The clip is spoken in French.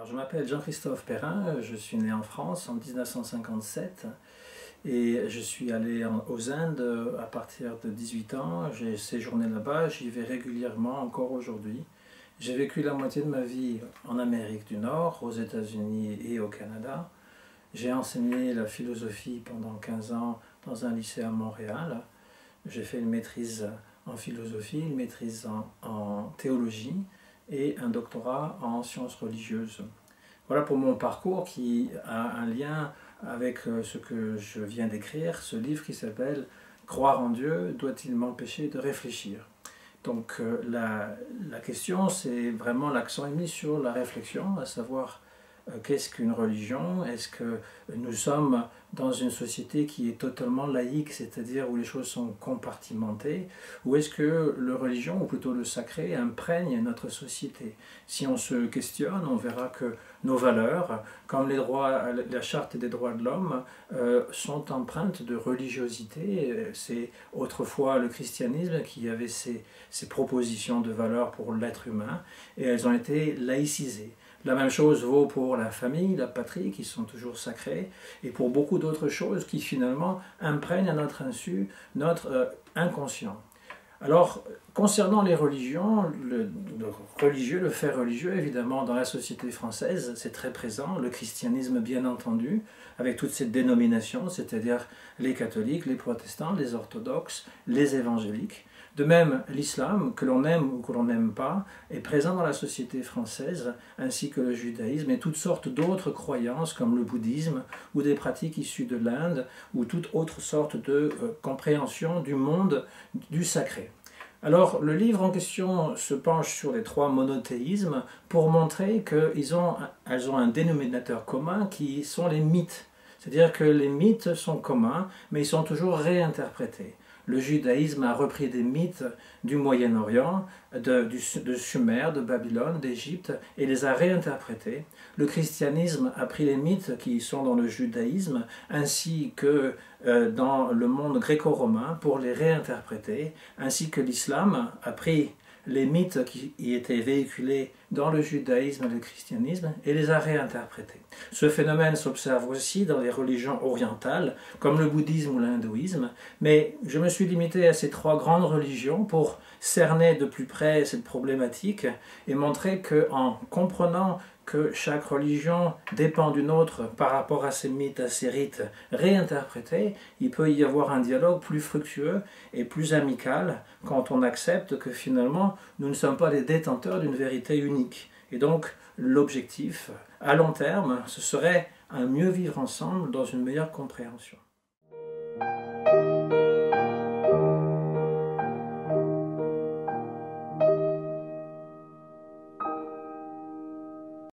Je m'appelle Jean-Christophe Perrin, je suis né en France en 1957 et je suis allé aux Indes à partir de 18 ans. J'ai séjourné là-bas, j'y vais régulièrement encore aujourd'hui. J'ai vécu la moitié de ma vie en Amérique du Nord, aux États-Unis et au Canada. J'ai enseigné la philosophie pendant 15 ans dans un lycée à Montréal. J'ai fait une maîtrise en philosophie, une maîtrise en théologie et un doctorat en sciences religieuses. Voilà pour mon parcours qui a un lien avec ce que je viens d'écrire, ce livre qui s'appelle « Croire en Dieu, doit-il m'empêcher de réfléchir ?» Donc la question, c'est vraiment l'accent est mis sur la réflexion, à savoir qu'est-ce qu'une religion? Est-ce que nous sommes dans une société qui est totalement laïque, c'est-à-dire où les choses sont compartimentées, ou est-ce que la religion, ou plutôt le sacré, imprègne notre société? Si on se questionne, on verra que nos valeurs, comme les droits, la charte des droits de l'homme, sont empreintes de religiosité. C'est autrefois le christianisme qui avait ces propositions de valeurs pour l'être humain, et elles ont été laïcisées. La même chose vaut pour la famille, la patrie, qui sont toujours sacrées, et pour beaucoup d'autres choses qui finalement imprègnent à notre insu notre inconscient. Alors, concernant les religions, le fait religieux, évidemment, dans la société française, c'est très présent, le christianisme bien entendu, avec toutes ces dénominations, c'est-à-dire les catholiques, les protestants, les orthodoxes, les évangéliques. De même, l'islam, que l'on aime ou que l'on n'aime pas, est présent dans la société française, ainsi que le judaïsme et toutes sortes d'autres croyances comme le bouddhisme ou des pratiques issues de l'Inde ou toute autre sorte de compréhension du monde du sacré. Alors, le livre en question se penche sur les trois monothéismes pour montrer qu'elles ont un dénominateur commun qui sont les mythes. C'est-à-dire que les mythes sont communs, mais ils sont toujours réinterprétés. Le judaïsme a repris des mythes du Moyen-Orient, de Sumer, de Babylone, d'Égypte, et les a réinterprétés. Le christianisme a pris les mythes qui sont dans le judaïsme, ainsi que dans le monde gréco-romain, pour les réinterpréter, ainsi que l'islam a pris les mythes qui y étaient véhiculés dans le judaïsme et le christianisme et les a réinterprétés. Ce phénomène s'observe aussi dans les religions orientales, comme le bouddhisme ou l'hindouisme, mais je me suis limité à ces trois grandes religions pour cerner de plus près cette problématique et montrer qu'en comprenant que chaque religion dépend d'une autre par rapport à ses mythes, à ses rites réinterprétés, il peut y avoir un dialogue plus fructueux et plus amical quand on accepte que finalement nous ne sommes pas les détenteurs d'une vérité unique. Et donc l'objectif à long terme, ce serait un mieux vivre ensemble dans une meilleure compréhension.